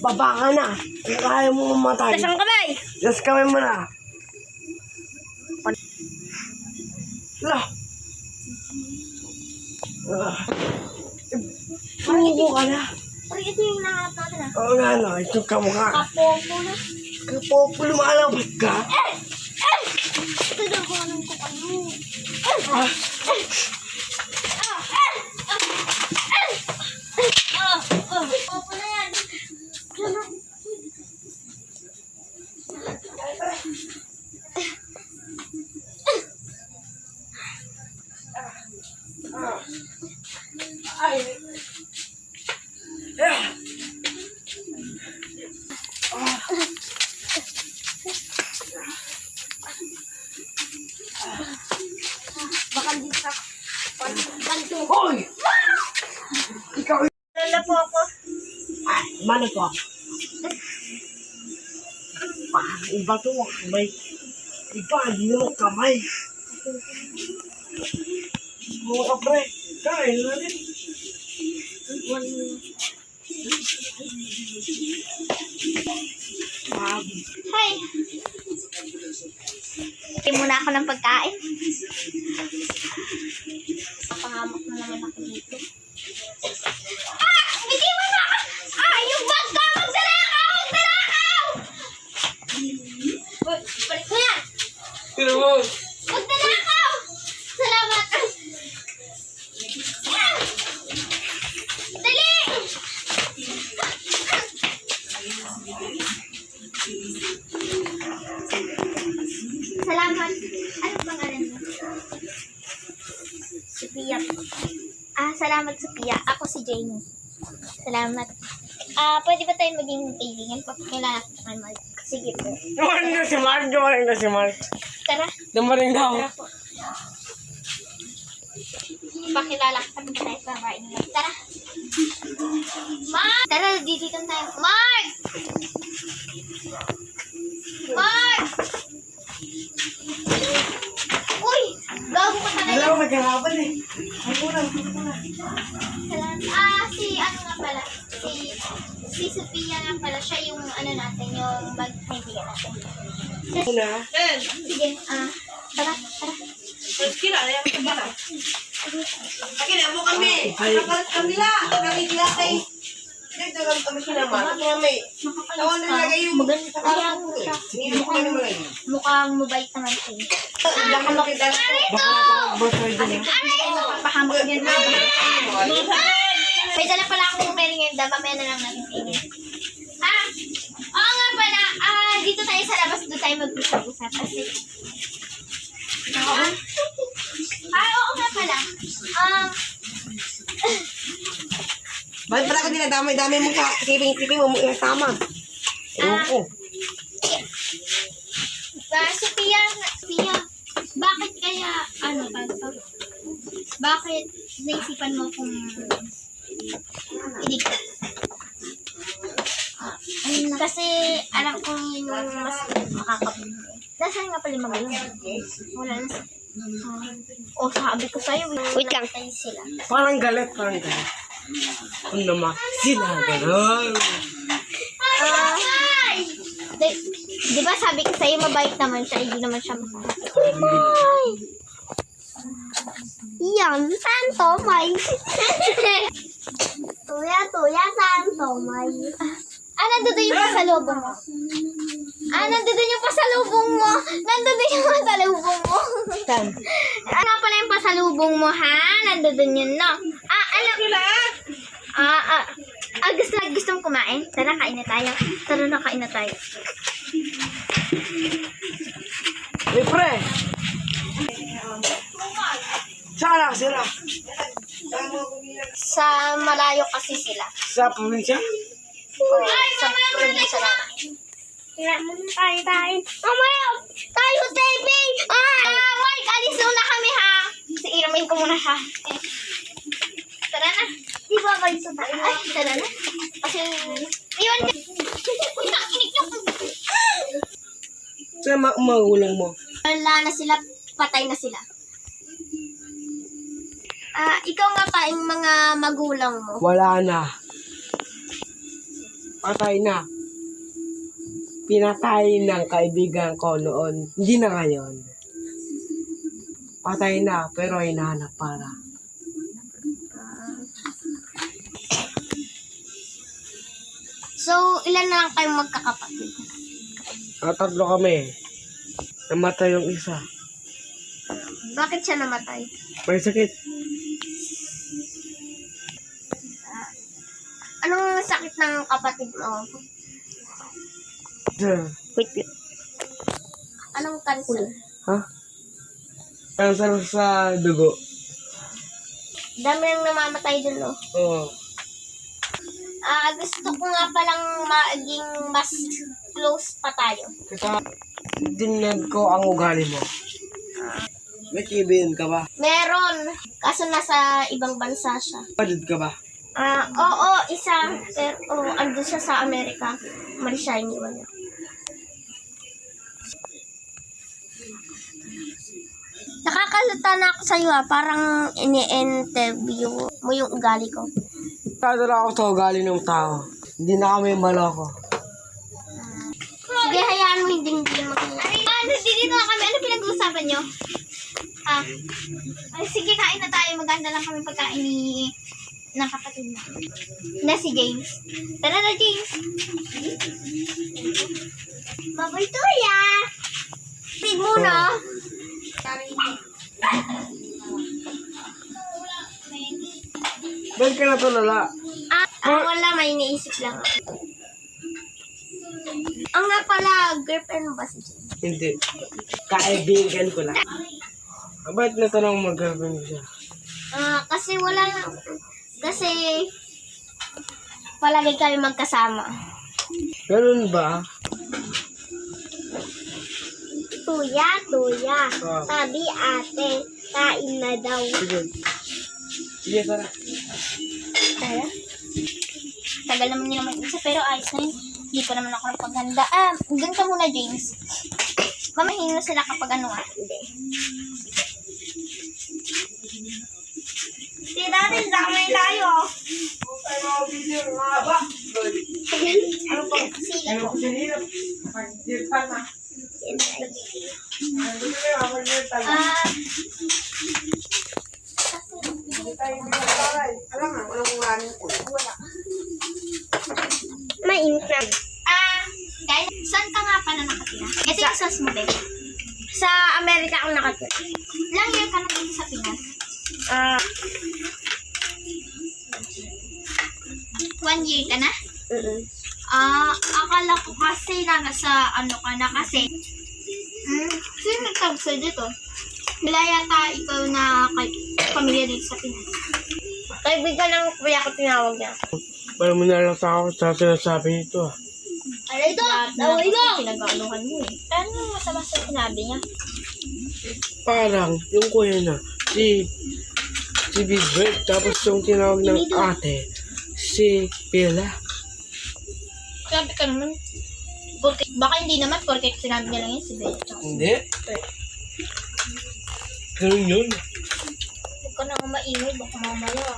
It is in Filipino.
Baba ka na. Kaya mo mamatay. Tasang kamay! Yes, kamay mo na. Lah. Tumuko ka na. Pero ito yung nahanap natin ah. Oo nga, no. Ito kamukha. Kapopo na. Kapopo, lumalabas ka. Ito daw kung anong ano. Ah. Kapopo na yan. Ay. Yeah. Baka di sa kanto. Hoy! Ikaw Lala po ako. ay, mali ko. Iba to, may iba, hindi naman kamay. Oo ka, pre. Kain na rin. Hi! Hindi muna ako ng pagkain. Pangamak na naman ako dito. Ah! Hindi mo na! Ah! Yung bag ko! Magdanakaw! Magdanakaw! Balik mo yan! Sino mo? Magdanakaw! Salamat! Ah! Dali! Salamat. Ano pangalan mo? Sophia. Salamat Sophia. Ako si Jamie. Salamat. Pwede ba tayo maging kaibigan? Papakilala ko kay Mark. Sige po. Dumaring na si Mark. Dumaring na si Mark. Tara. Dumaring daw. Tara po. Pakilala ko tayo sa bahay ni Mark. Tara. Mark! Tara, dito tayo. Mark! Mark! Uy! Gago ka talaga. Alam mo, magkakaban eh. Ay, muna. Si ano nga pala, si Sophia nga pala, siya yung ano natin, yung magkaibigan natin. Muna. Sige, tara. Kilala yan ka ba? Pakilala mo kami. Kapag kamila. Kami kila kay... Dito kami sinama. Kami. Tawan na lagay yung... Maganda siya. Hindi mo kami mga yun. Mukhang mabait naman siya. Baka makita ko. Baka napaka-birthday din eh. Pahamak yun na. May dala pala akong merienda, mamaya na lang natin kainin. Oo nga pala, dito tayo sa labas, doon tayo mag-usap-usap. Kasi... oo nga pala. Bakit pala ka dinadamay-damay mo ka? Siping-siping mo yung tama. Ewan ko. Sophia, bakit kaya, bakit naisipan mo kung iligtas? Kasi alam kong mas makakabili. Nasaan nga pala yung mga yun? Wala na sa... sabi ko sa'yo. Wait lang. Sila. Parang galit. Ano naman? Sila, gano'n. Di ba sabi ko sa'yo, mabait naman siya, hindi naman siya masakit. Yan, santomay. Tuya, santomay. Nandun yung pasalubong mo. Nandun yung pasalubong mo. Ano pala yung pasalubong mo, ha? Nandun yun, no? Gusto mong kumain? Tara, kain na tayo. Hey, pre! Saan sila? Sa malayo kasi sila. Sa probinsya? Sa probinsya lang. Tayo. Mamaya, tayo, TV! Mike, alis na kami, ha? Iramin ko muna siya. Tara na. Di ba kayo sa tayo? Tara na. Kasi, iwan ka. Uy, nakinig nyo. Sa magulang mo? Wala na sila, patay na sila. Ikaw nga pa, yung mga magulang mo. Wala na. Patay na. Pinatay ng kaibigan ko noon. Hindi na ngayon. Patay na, pero hinahanap para. So, ilan na lang kayong magkakapatid? Tatlo kami. Namatay yung isa. Bakit siya namatay? May sakit. Anong sakit ng kapatid mo? Wait. Anong cancer? Ha? Cancer sa dugo. Dami nang namamatay dun, no? Oo. Gusto ko nga palang maging mas close pa tayo. Kasi dinyan ko ang ugali mo. May kaibigan ka ba? Meron. Kaso nasa ibang bansa siya. Padid ka ba? Oo, isa. Pero andun siya sa Amerika. Mali siya, iniwan niya. Nakakalata na ako sa'yo parang ini-interview mo yung ugali ko. Kadala ako sa ugali ng tao. Hindi na kami maloko. Sige, hayaan mo hindi magkakala. Dito na kami. Ano pinag-uusapan nyo? Sige, kain na tayo. Maganda lang kami pagkain ng kapatid na. Na si James. Tara na, James. Baboy tuya. Feed muna. Ba't ka natulala? Wala. May iniisip lang ako. Ang nga pala, girlfriend mo ba si James? Hindi. Kaibigan ko lang. Ba't natanong mag-girlfriend ko siya? Kasi wala lang. Kasi palagi kami magkasama. Ganun ba? Tuya. Ah. Sabi ate, kain na daw. Sige. Sige, tara. Tara. Tagal naman nila mag-isa, pero ayos na yun. Hindi ko naman ako napaghanda. Doon ka muna, James. Mamahin na sila kapag ano hindi. Si natin, damay tayo. Ano ang video nga ba? Ano po? Sige Ano po. ang video? Pag-dirtan na. Ano yung pag-dirtan na? Hindi tayo binagtaray. Alam nga, walang kulanin ko. Wala. Mainit na. Guys, saan ka nga pala nakatira? Ito yung sauce mo, babe. Sa Amerika ako nakatira. Ilang year ka na dito sa Pinas? 1 year ka na? Akala ko kasi na nasa ano ka na kasi. Sino nagtawag sa'yo dito? Wala yata ikaw na pamilya dito sa Pinas. Kaibigan ng kuya ko tinawag niya. Parang mo na lang sa ako sa sinasabi nito. Ano ito? Tawag ito! Pinag-aaluhan mo eh. Ano masama sa sinabi niya? Parang yung kuya na, si Big Bird, tapos yung tinawag ng ate, si Bella. Sabi ka naman. Baka hindi naman, porque sinabi niya lang yun si Bella. Hindi. Ganun yun. Huwag ka na maingay, baka mamaya.